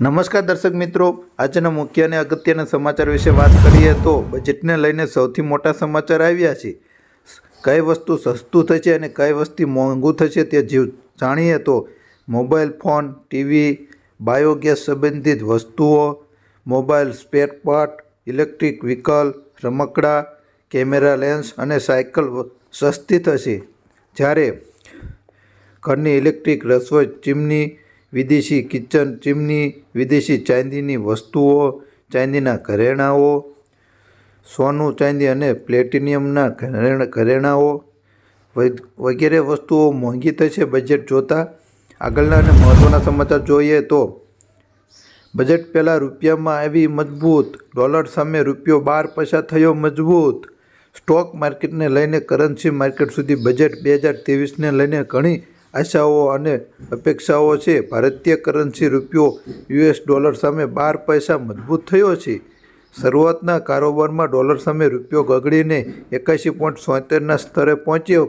નમસ્કાર દર્શક મિત્રો, આજના મુખ્ય અને અગત્યના સમાચાર વિશે વાત કરીએ તો બજેટને લઈને સૌથી મોટા સમાચાર આવ્યા છે. કઈ વસ્તુ સસ્તું થશે અને કઈ વસ્તુ મોંઘું થશે તે જાણીએ તો મોબાઈલ ફોન, ટીવી, બાયોગેસ સંબંધિત વસ્તુઓ, mobile spare part, electric vehicle, રમકડા, કેમેરા લેન્સ અને સાયકલ સસ્તી થશે. જ્યારે ઘરની ઇલેક્ટ્રિક રસોઈ ચીમની, વિદેશી કિચન ચીમની, વિદેશી ચાંદીની વસ્તુઓ, ચાંદીના ઘરેણાઓ, સોનું ચાંદી અને પ્લેટિનિયમના ઘરેણાઓ વગેરે વસ્તુઓ મોંઘી થશે. બજેટ જોતા આગળના અને મહત્ત્વના સમાચાર જોઈએ તો બજેટ પહેલાં રૂપિયામાં આવી મજબૂત, ડોલર સામે રૂપિયો 12 પૈસા થયો મજબૂત. સ્ટોક માર્કેટને લઈને કરન્સી માર્કેટ સુધી બજેટ 2023ને લઈને ઘણી આશાઓ અને અપેક્ષાઓ છે. ભારતીય કરન્સી રૂપિયો યુએસ ડોલર સામે 12 પૈસા મજબૂત થયો છે. શરૂઆતના કારોબારમાં ડોલર સામે રૂપિયો ગગડીને 81.77ના સ્તરે પહોંચ્યો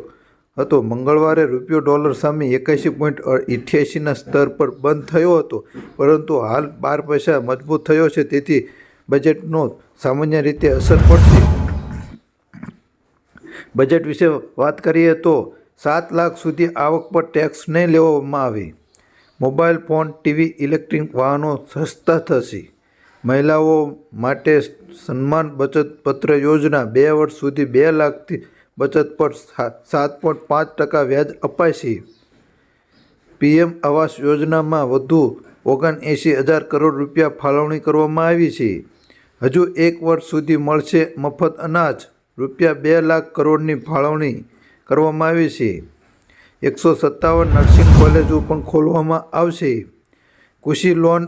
હતો. મંગળવારે રૂપિયો ડોલર સામે 81.88ના સ્તર પર બંધ થયો હતો, પરંતુ હાલ 12 પૈસા મજબૂત થયો છે. તેથી બજેટનો સામાન્ય રીતે અસર પડશે. બજેટ વિશે વાત કરીએ તો 7 લાખ સુધી આવક પર ટેક્સ નહીં લેવામાં આવે. મોબાઈલ ફોન, ટીવી, ઇલેક્ટ્રિક વાહનો સસ્તા થશે. મહિલાઓ માટે સન્માન બચત પત્ર યોજના 2 વર્ષ સુધી 2 લાખથી બચત પર 7.5% વ્યાજ અપાશે. પીએમ આવાસ યોજનામાં વધુ 79,000 કરોડ રૂપિયા ફાળવણી કરવામાં આવી છે. હજુ 1 વર્ષ સુધી મળશે મફત અનાજ. રૂપિયા 2 લાખ કરોડની ફાળવણી કરવામાં આવી છે. 157 નર્સિંગ કોલેજો પણ ખોલવામાં આવશે. કૃષિ લોન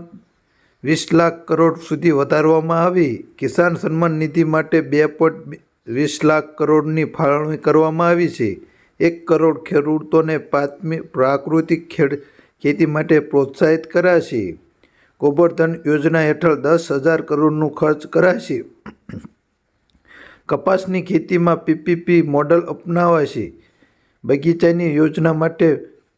20 લાખ કરોડ સુધી વધારવામાં આવી. કિસાન સન્માન નિધિ માટે 2.20 લાખ કરોડની ફાળવણી કરવામાં આવી છે. 1 કરોડ ખેડૂતોને પ્રાકૃતિક ખેતી માટે પ્રોત્સાહિત કરાશે. ગોબરધન યોજના હેઠળ 10,000 કરોડનું ખર્ચ કરાશે. કપાસની ખેતીમાં પીપીપી મોડલ અપનાવાશે. બગીચાની યોજના માટે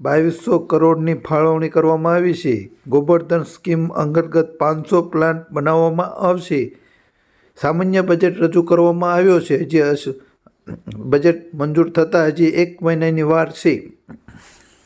2200 કરોડની ફાળવણી કરવામાં આવી છે. ગોબરધન સ્કીમ અંતર્ગત 500 પ્લાન્ટ બનાવવામાં આવશે. સામાન્ય બજેટ રજૂ કરવામાં આવ્યો છે. બજેટ મંજૂર થતાં હજી 1 મહિનાની વાર છે.